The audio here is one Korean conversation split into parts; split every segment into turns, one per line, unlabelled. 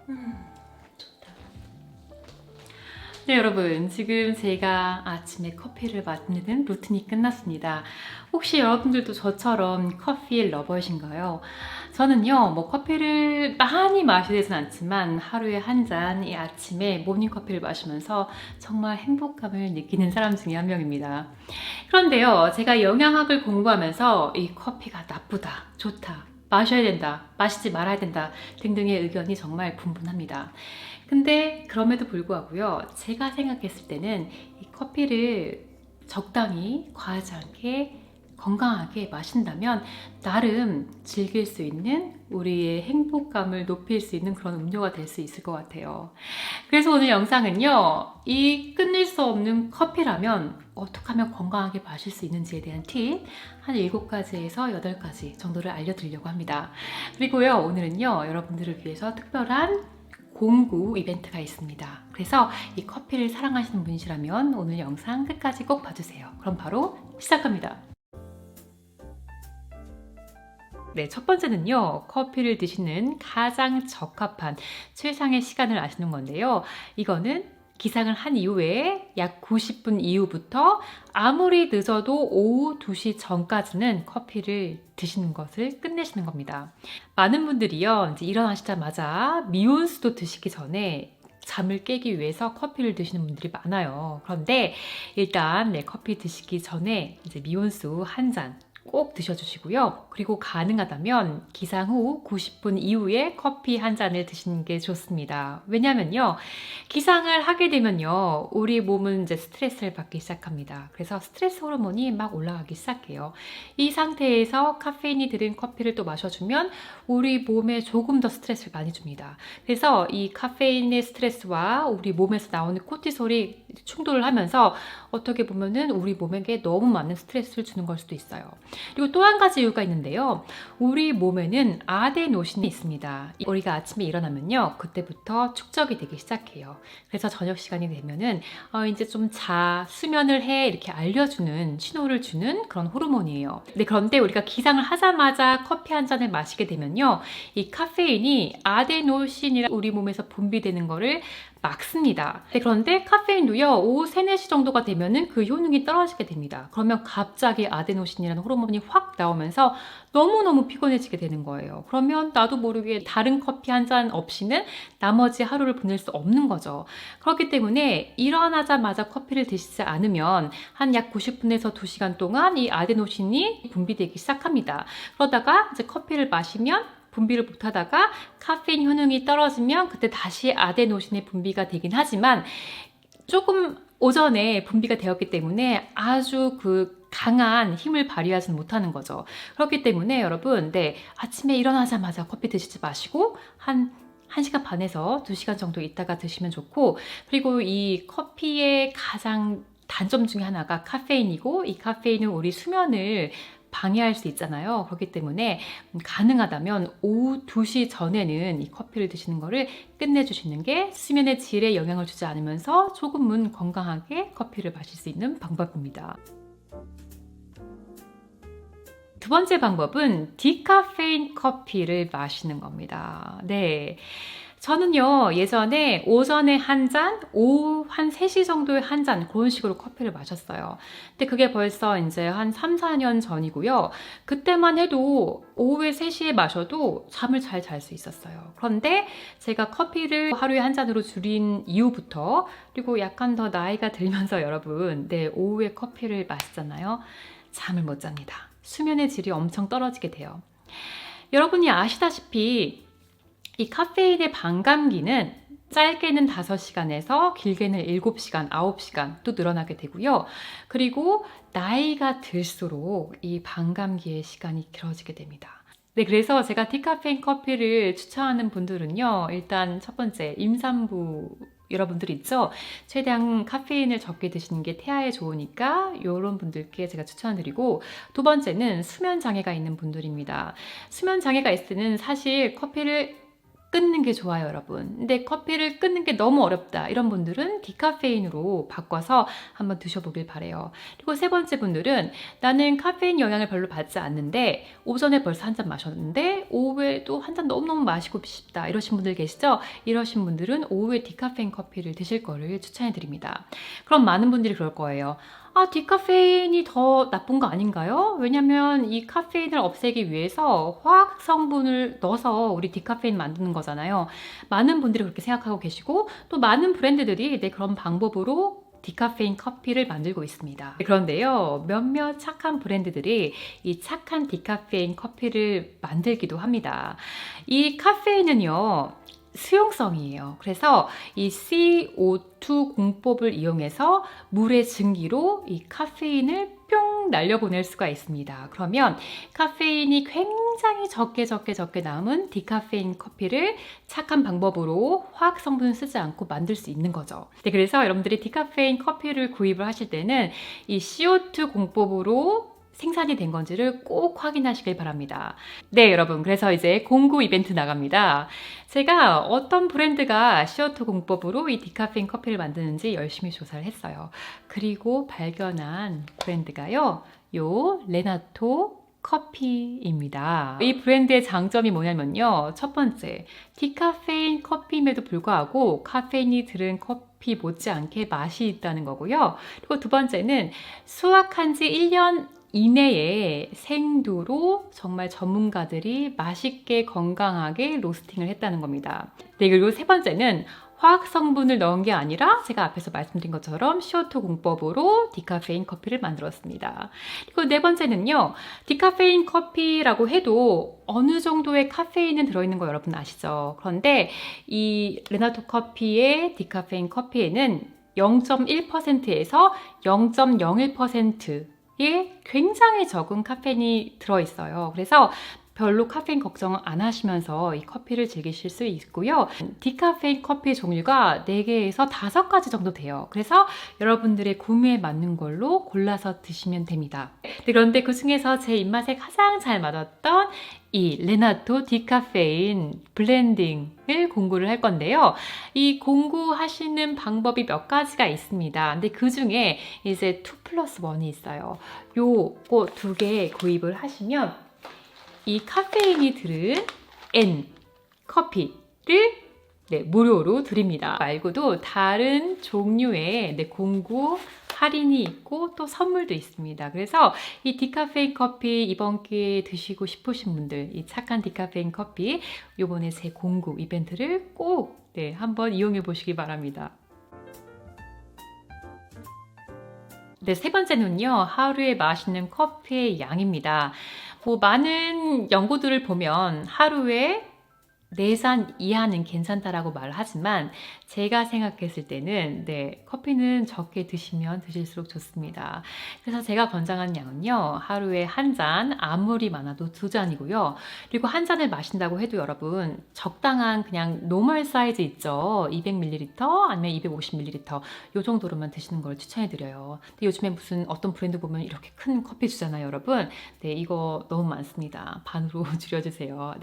좋다. 네, 여러분. 지금 제가 아침에 커피를 마시는 루틴이 끝났습니다. 혹시 여러분들도 저처럼 커피 러버이신가요? 저는요, 뭐 커피를 많이 마시진 않지만 하루에 한 잔 이 아침에 모닝커피를 마시면서 정말 행복감을 느끼는 사람 중에 한 명입니다. 그런데요, 제가 영양학을 공부하면서 이 커피가 나쁘다, 좋다, 마셔야 된다, 마시지 말아야 된다 등등의 의견이 정말 분분합니다. 근데 그럼에도 불구하고요, 제가 생각했을 때는 이 커피를 적당히 과하지 않게 건강하게 마신다면 나름 즐길 수 있는 우리의 행복감을 높일 수 있는 그런 음료가 될 수 있을 것 같아요. 그래서 오늘 영상은요, 이 끊을 수 없는 커피라면 어떻게 하면 건강하게 마실 수 있는지에 대한 팁 한 7가지에서 8가지 정도를 알려드리려고 합니다. 그리고요, 오늘은요, 여러분들을 위해서 특별한 공구 이벤트가 있습니다. 그래서 이 커피를 사랑하시는 분이시라면 오늘 영상 끝까지 꼭 봐주세요. 그럼 바로 시작합니다. 네, 첫 번째는요, 커피를 드시는 가장 적합한 최상의 시간을 아시는 건데요. 이거는 기상을 한 이후에 약 90분 이후부터 아무리 늦어도 오후 2시 전까지는 커피를 드시는 것을 끝내시는 겁니다. 많은 분들이요, 이제 일어나시자마자 미온수도 드시기 전에 잠을 깨기 위해서 커피를 드시는 분들이 많아요. 그런데 일단 커피 드시기 전에 이제 미온수 한 잔 꼭 드셔주시고요. 그리고 가능하다면 기상 후 90분 이후에 커피 한 잔을 드시는 게 좋습니다. 왜냐면요, 기상을 하게 되면요, 우리 몸은 이제 스트레스를 받기 시작합니다. 그래서 스트레스 호르몬이 막 올라가기 시작해요. 이 상태에서 카페인이 들은 커피를 또 마셔주면 우리 몸에 조금 더 스트레스를 많이 줍니다. 그래서 이 카페인의 스트레스와 우리 몸에서 나오는 코티솔이 충돌을 하면서 어떻게 보면은 우리 몸에게 너무 많은 스트레스를 주는 걸 수도 있어요. 그리고 또 한 가지 이유가 있는데요. 우리 몸에는 아데노신이 있습니다. 우리가 아침에 일어나면요, 그때부터 축적이 되기 시작해요. 그래서 저녁 시간이 되면은 이제 좀 수면을 해 이렇게 알려주는 신호를 주는 그런 호르몬이에요. 네, 그런데 우리가 기상을 하자마자 커피 한 잔을 마시게 되면요, 이 카페인이 아데노신이라 우리 몸에서 분비되는 거를 막습니다. 네, 그런데 카페인도요, 오후 3, 4시 정도가 되면은 그 효능이 떨어지게 됩니다. 그러면 갑자기 아데노신이라는 호르몬이 확 나오면서 너무너무 피곤해지게 되는 거예요. 그러면 나도 모르게 다른 커피 한 잔 없이는 나머지 하루를 보낼 수 없는 거죠. 그렇기 때문에 일어나자마자 커피를 드시지 않으면 한 약 90분에서 2시간 동안 이 아데노신이 분비되기 시작합니다. 그러다가 이제 커피를 마시면 분비를 못하다가 카페인 효능이 떨어지면 그때 다시 아데노신의 분비가 되긴 하지만 조금 오전에 분비가 되었기 때문에 아주 그 강한 힘을 발휘하지는 못하는 거죠. 그렇기 때문에 여러분, 아침에 일어나자마자 커피 드시지 마시고 한 1시간 반에서 2시간 정도 있다가 드시면 좋고, 그리고 이 커피의 가장 단점 중에 하나가 카페인이고, 이 카페인은 우리 수면을 방해할 수 있잖아요. 그렇기 때문에 가능하다면 오후 2시 전에는 이 커피를 드시는 거를 끝내주시는 게 수면의 질에 영향을 주지 않으면서 조금은 건강하게 커피를 마실 수 있는 방법입니다. 두 번째 방법은 디카페인 커피를 마시는 겁니다. 네. 저는요, 예전에 오전에 한 잔, 오후 한 3시 정도에 한 잔, 그런 식으로 커피를 마셨어요. 근데 그게 벌써 이제 한 3, 4년 전이고요. 그때만 해도 오후에 3시에 마셔도 잠을 잘 잘 수 있었어요. 그런데 제가 커피를 하루에 한 잔으로 줄인 이후부터, 그리고 약간 더 나이가 들면서 여러분, 오후에 커피를 마시잖아요. 잠을 못 잡니다. 수면의 질이 엄청 떨어지게 돼요. 여러분이 아시다시피 이 카페인의 반감기는 짧게는 5시간에서 길게는 7시간, 9시간 또 늘어나게 되고요. 그리고 나이가 들수록 이 반감기의 시간이 길어지게 됩니다. 네, 그래서 제가 디카페인 커피를 추천하는 분들은요, 일단 첫 번째, 임산부 여러분들 있죠? 최대한 카페인을 적게 드시는 게 태아에 좋으니까 이런 분들께 제가 추천드리고, 두 번째는 수면 장애가 있는 분들입니다. 수면 장애가 있을 때는 사실 커피를 끊는 게 좋아요, 여러분. 근데 커피를 끊는 게 너무 어렵다. 이런 분들은 디카페인으로 바꿔서 한번 드셔보길 바래요. 그리고 세 번째 분들은 나는 카페인 영향을 별로 받지 않는데 오전에 벌써 한 잔 마셨는데 오후에도 한 잔 너무너무 마시고 싶다. 이러신 분들 계시죠? 이러신 분들은 오후에 디카페인 커피를 드실 거를 추천해 드립니다. 그럼 많은 분들이 그럴 거예요. 아, 디카페인이 더 나쁜 거 아닌가요? 왜냐면 이 카페인을 없애기 위해서 화학 성분을 넣어서 우리 디카페인 만드는 거잖아요. 많은 분들이 그렇게 생각하고 계시고 또 많은 브랜드들이 그런 방법으로 디카페인 커피를 만들고 있습니다. 그런데요, 몇몇 착한 브랜드들이 이 착한 디카페인 커피를 만들기도 합니다. 이 카페인은요, 수용성이에요. 그래서 이 CO2 공법을 이용해서 물의 증기로 이 카페인을 뿅 날려보낼 수가 있습니다. 그러면 카페인이 굉장히 적게 남은 디카페인 커피를 착한 방법으로 화학 성분을 쓰지 않고 만들 수 있는 거죠. 네, 그래서 여러분들이 디카페인 커피를 구입을 하실 때는 이 CO2 공법으로 생산이 된 건지를 꼭 확인하시길 바랍니다. 네, 여러분. 그래서 이제 공구 이벤트 나갑니다. 제가 어떤 브랜드가 CO2 공법으로 이 디카페인 커피를 만드는지 열심히 조사를 했어요. 그리고 발견한 브랜드가요, 요 레나토 커피입니다. 이 브랜드의 장점이 뭐냐면요. 첫 번째, 디카페인 커피임에도 불구하고 카페인이 들은 커피 못지않게 맛이 있다는 거고요. 그리고 두 번째는 수확한 지 1년 이내에 생두로 정말 전문가들이 맛있게 건강하게 로스팅을 했다는 겁니다. 네, 그리고 세 번째는 화학 성분을 넣은 게 아니라 제가 앞에서 말씀드린 것처럼 CO2 공법으로 디카페인 커피를 만들었습니다. 그리고 네 번째는요, 디카페인 커피라고 해도 어느 정도의 카페인은 들어있는 거 여러분 아시죠? 그런데 이 레나토 커피의 디카페인 커피에는 0.1%에서 0.01%의 굉장히 적은 카페인이 들어있어요. 그래서 별로 카페인 걱정 안 하시면서 이 커피를 즐기실 수 있고요. 디카페인 커피 종류가 4개에서 5가지 정도 돼요. 그래서 여러분들의 구매에 맞는 걸로 골라서 드시면 됩니다. 그런데 그 중에서 제 입맛에 가장 잘 맞았던 이 레나토 디카페인 블렌딩을 공구를 할 건데요. 이 공구하시는 방법이 몇 가지가 있습니다. 근데 그 중에 이제 2+1이 있어요. 요거 2개 구입을 하시면 이 카페인이 들은 N 커피를 무료로 드립니다. 말고도 다른 종류의 공구 할인이 있고 또 선물도 있습니다. 그래서 이 디카페인 커피 이번 기회에 드시고 싶으신 분들, 이 착한 디카페인 커피 요번에 제 공구 이벤트를 꼭 한번 이용해 보시기 바랍니다. 네, 세 번째는요, 하루에 마시는 커피의 양입니다. 많은 연구들을 보면 하루에 4잔 이하는 괜찮다라고 말을 하지만 제가 생각했을 때는 커피는 적게 드시면 드실수록 좋습니다. 그래서 제가 권장하는 양은요, 하루에 1잔, 아무리 많아도 2잔이고요. 그리고 1잔을 마신다고 해도 여러분 적당한 그냥 노멀 사이즈 있죠. 200ml 아니면 250ml 요 정도로만 드시는 걸 추천해드려요. 근데 요즘에 무슨 어떤 브랜드 보면 이렇게 큰 커피 주잖아요, 여러분. 이거 너무 많습니다. 반으로 줄여주세요.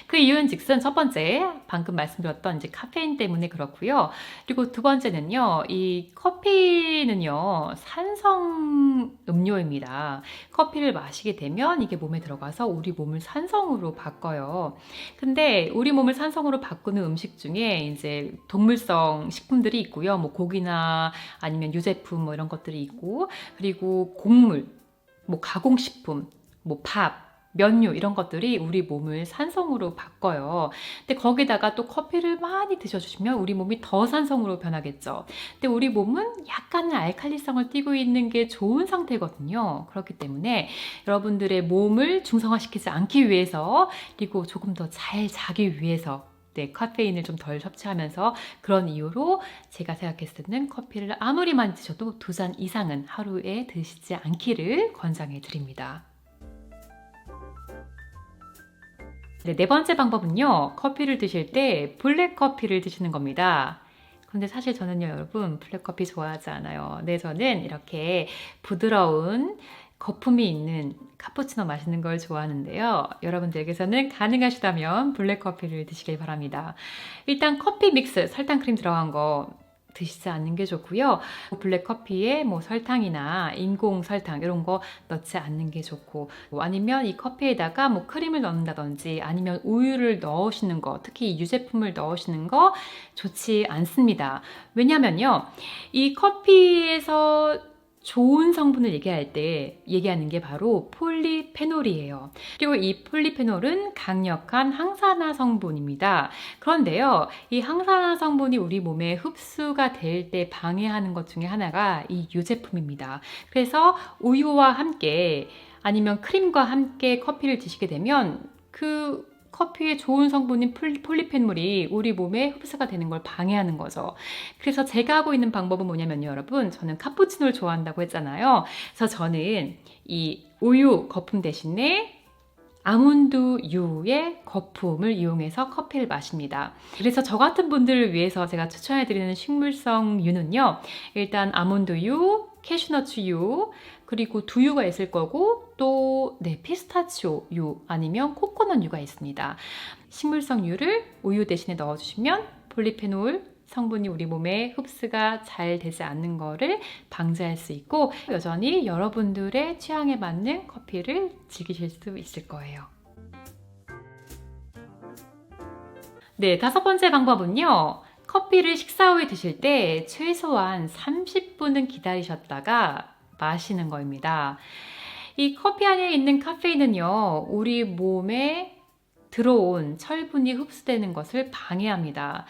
그 이유는 즉슨 첫 번째, 방금 말씀드렸던 이제 카페인 때문에 그렇고요. 그리고 두 번째는요, 이 커피는요, 산성 음료입니다. 커피를 마시게 되면 이게 몸에 들어가서 우리 몸을 산성으로 바꿔요. 근데 우리 몸을 산성으로 바꾸는 음식 중에 이제 동물성 식품들이 있고요. 뭐 고기나 아니면 유제품 뭐 이런 것들이 있고, 그리고 곡물, 뭐 가공식품, 뭐 밥, 면류 이런 것들이 우리 몸을 산성으로 바꿔요. 근데 거기다가 또 커피를 많이 드셔주시면 우리 몸이 더 산성으로 변하겠죠. 근데 우리 몸은 약간의 알칼리성을 띠고 있는 게 좋은 상태거든요. 그렇기 때문에 여러분들의 몸을 중성화시키지 않기 위해서, 그리고 조금 더 잘 자기 위해서 카페인을 좀 덜 섭취하면서, 그런 이유로 제가 생각했을 때는 커피를 아무리 많이 드셔도 2잔 이상은 하루에 드시지 않기를 권장해 드립니다. 네 번째 방법은요, 커피를 드실 때 블랙 커피를 드시는 겁니다. 근데 사실 저는요, 여러분, 블랙 커피 좋아하지 않아요. 저는 이렇게 부드러운 거품이 있는 카푸치노 마시는 걸 좋아하는데요. 여러분들께서는 가능하시다면 블랙커피를 드시길 바랍니다. 일단 커피 믹스, 설탕 크림 들어간 거 드시지 않는 게 좋고요. 블랙커피에 뭐 설탕이나 인공 설탕 이런 거 넣지 않는 게 좋고, 아니면 이 커피에다가 뭐 크림을 넣는다든지 아니면 우유를 넣으시는 거, 특히 유제품을 넣으시는 거 좋지 않습니다. 왜냐면요, 이 커피에서 좋은 성분을 얘기할 때 얘기하는 게 바로 폴리페놀이에요. 그리고 이 폴리페놀은 강력한 항산화 성분입니다. 그런데요, 이 항산화 성분이 우리 몸에 흡수가 될 때 방해하는 것 중에 하나가 이 유제품입니다. 그래서 우유와 함께 아니면 크림과 함께 커피를 드시게 되면 그 커피의 좋은 성분인 폴리페놀이 우리 몸에 흡수가 되는 걸 방해하는 거죠. 그래서 제가 하고 있는 방법은 뭐냐면요, 여러분. 저는 카푸치노를 좋아한다고 했잖아요. 그래서 저는 이 우유 거품 대신에 아몬드유의 거품을 이용해서 커피를 마십니다. 그래서 저 같은 분들을 위해서 제가 추천해드리는 식물성유는요, 일단 아몬드유, 캐슈너츠유, 그리고 두유가 있을 거고, 또 피스타치오유 아니면 코코넛유가 있습니다. 식물성유를 우유 대신에 넣어주시면 폴리페놀 성분이 우리 몸에 흡수가 잘 되지 않는 거를 방지할 수 있고, 여전히 여러분들의 취향에 맞는 커피를 즐기실 수 있을 거예요. 네, 5번째 방법은요. 커피를 식사 후에 드실 때 최소한 30분은 기다리셨다가 마시는 거입니다. 이 커피 안에 있는 카페인은요, 우리 몸에 들어온 철분이 흡수되는 것을 방해합니다.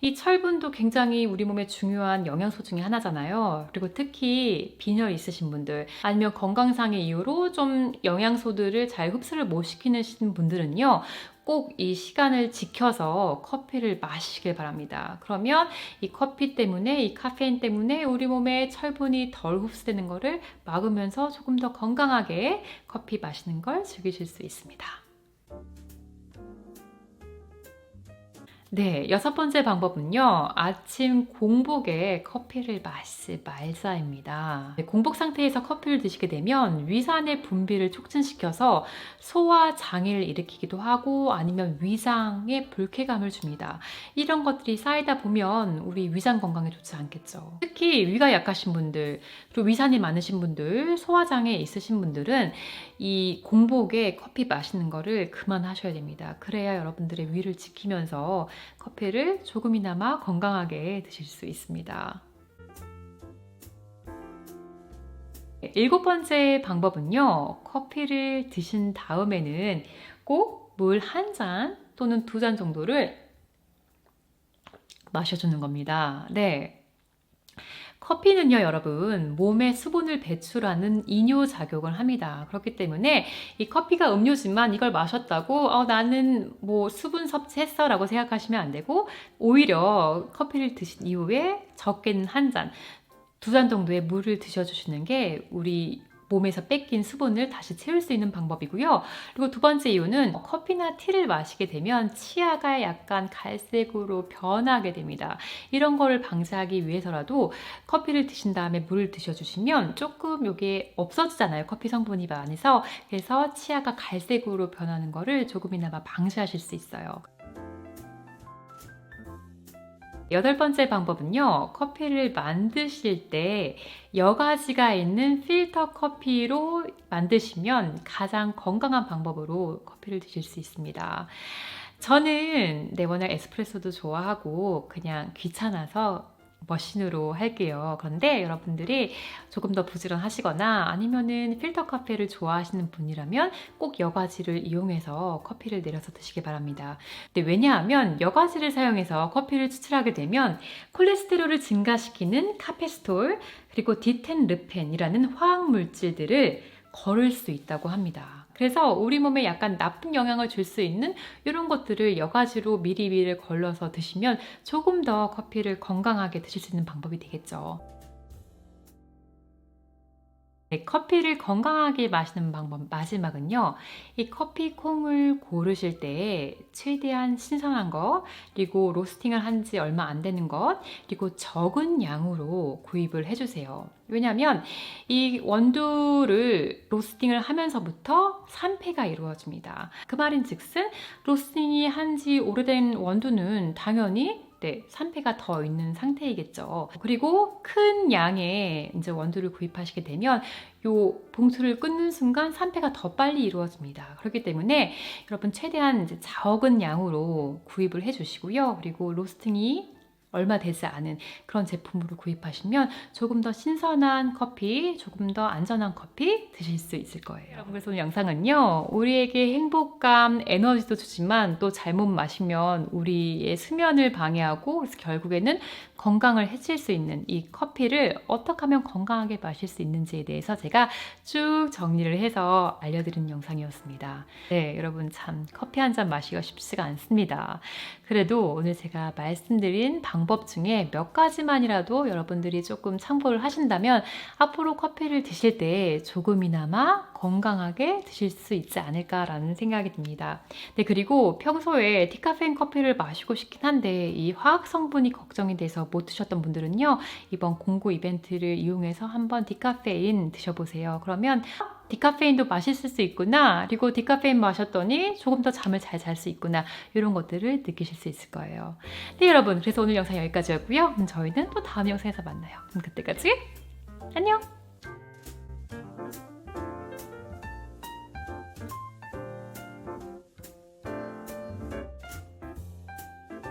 이 철분도 굉장히 우리 몸에 중요한 영양소 중에 하나잖아요. 그리고 특히 빈혈 있으신 분들, 아니면 건강상의 이유로 좀 영양소들을 잘 흡수를 못 시키는 분들은요, 꼭 이 시간을 지켜서 커피를 마시길 바랍니다. 그러면 이 커피 때문에, 이 카페인 때문에 우리 몸에 철분이 덜 흡수되는 것을 막으면서 조금 더 건강하게 커피 마시는 걸 즐기실 수 있습니다. 네, 6번째 방법은요. 아침 공복에 커피를 마시지 말자입니다. 공복 상태에서 커피를 드시게 되면 위산의 분비를 촉진시켜서 소화 장애를 일으키기도 하고 아니면 위장에 불쾌감을 줍니다. 이런 것들이 쌓이다 보면 우리 위장 건강에 좋지 않겠죠. 특히 위가 약하신 분들, 그리고 위산이 많으신 분들, 소화 장애 있으신 분들은 이 공복에 커피 마시는 거를 그만하셔야 됩니다. 그래야 여러분들의 위를 지키면서 커피를 조금이나마 건강하게 드실 수 있습니다. 7번째 방법은요. 커피를 드신 다음에는 꼭 물 1잔 또는 2잔 정도를 마셔주는 겁니다. 네. 커피는요, 여러분, 몸에 수분을 배출하는 이뇨작용을 합니다. 그렇기 때문에 이 커피가 음료지만 이걸 마셨다고 나는 뭐 수분 섭취했어 라고 생각하시면 안 되고, 오히려 커피를 드신 이후에 적게는 1잔, 2잔 정도의 물을 드셔주시는 게 우리 몸에서 뺏긴 수분을 다시 채울 수 있는 방법이고요. 그리고 2번째 이유는 커피나 티를 마시게 되면 치아가 약간 갈색으로 변하게 됩니다. 이런 거를 방지하기 위해서라도 커피를 드신 다음에 물을 드셔주시면 조금 이게 없어지잖아요. 커피 성분이 많아서. 그래서 치아가 갈색으로 변하는 거를 조금이나마 방지하실 수 있어요. 8번째 방법은요. 커피를 만드실 때 여과지가 있는 필터 커피로 만드시면 가장 건강한 방법으로 커피를 드실 수 있습니다. 저는 워낙 에스프레소도 좋아하고 그냥 귀찮아서 머신으로 할게요. 그런데 여러분들이 조금 더 부지런하시거나 아니면은 필터 카페를 좋아하시는 분이라면 꼭 여과지를 이용해서 커피를 내려서 드시기 바랍니다. 근데 왜냐하면 여과지를 사용해서 커피를 추출하게 되면 콜레스테롤을 증가시키는 카페스톨 그리고 디텐르펜이라는 화학 물질들을 거를 수 있다고 합니다. 그래서 우리 몸에 약간 나쁜 영향을 줄 수 있는 이런 것들을 여과지로 미리미리 걸러서 드시면 조금 더 커피를 건강하게 드실 수 있는 방법이 되겠죠. 네, 커피를 건강하게 마시는 방법 마지막은요. 이 커피 콩을 고르실 때 최대한 신선한 것, 그리고 로스팅을 한 지 얼마 안 되는 것, 그리고 적은 양으로 구입을 해주세요. 왜냐하면 이 원두를 로스팅을 하면서부터 산패가 이루어집니다. 그 말인즉슨 로스팅이 한 지 오래된 원두는 당연히 산패가 더 있는 상태이겠죠. 그리고 큰 양의 이제 원두를 구입하시게 되면 요 봉투를 끊는 순간 산패가 더 빨리 이루어집니다. 그렇기 때문에 여러분 최대한 이제 적은 양으로 구입을 해주시고요. 그리고 로스팅이 얼마 되지 않은 그런 제품으로 구입하시면 조금 더 신선한 커피, 조금 더 안전한 커피 드실 수 있을 거예요. 여러분, 그래서 오늘 영상은요, 우리에게 행복감, 에너지도 주지만 또 잘못 마시면 우리의 수면을 방해하고 그래서 결국에는 건강을 해칠 수 있는 이 커피를 어떻게 하면 건강하게 마실 수 있는지에 대해서 제가 쭉 정리를 해서 알려드리는 영상이었습니다. 네, 여러분 참 커피 한 잔 마시기가 쉽지가 않습니다. 그래도 오늘 제가 말씀드린 방법 중에 몇 가지만이라도 여러분들이 조금 참고를 하신다면 앞으로 커피를 드실 때 조금이나마 건강하게 드실 수 있지 않을까라는 생각이 듭니다. 네, 그리고 평소에 디카페인 커피를 마시고 싶긴 한데 이 화학 성분이 걱정이 돼서 못 드셨던 분들은요, 이번 공고 이벤트를 이용해서 한번 디카페인 드셔보세요. 그러면 디카페인도 맛있을 수 있구나, 그리고 디카페인 마셨더니 조금 더 잠을 잘 잘 수 있구나, 이런 것들을 느끼실 수 있을 거예요. 네, 여러분, 그래서 오늘 영상 여기까지였고요. 저희는 또 다음 영상에서 만나요. 그럼 그때까지 안녕!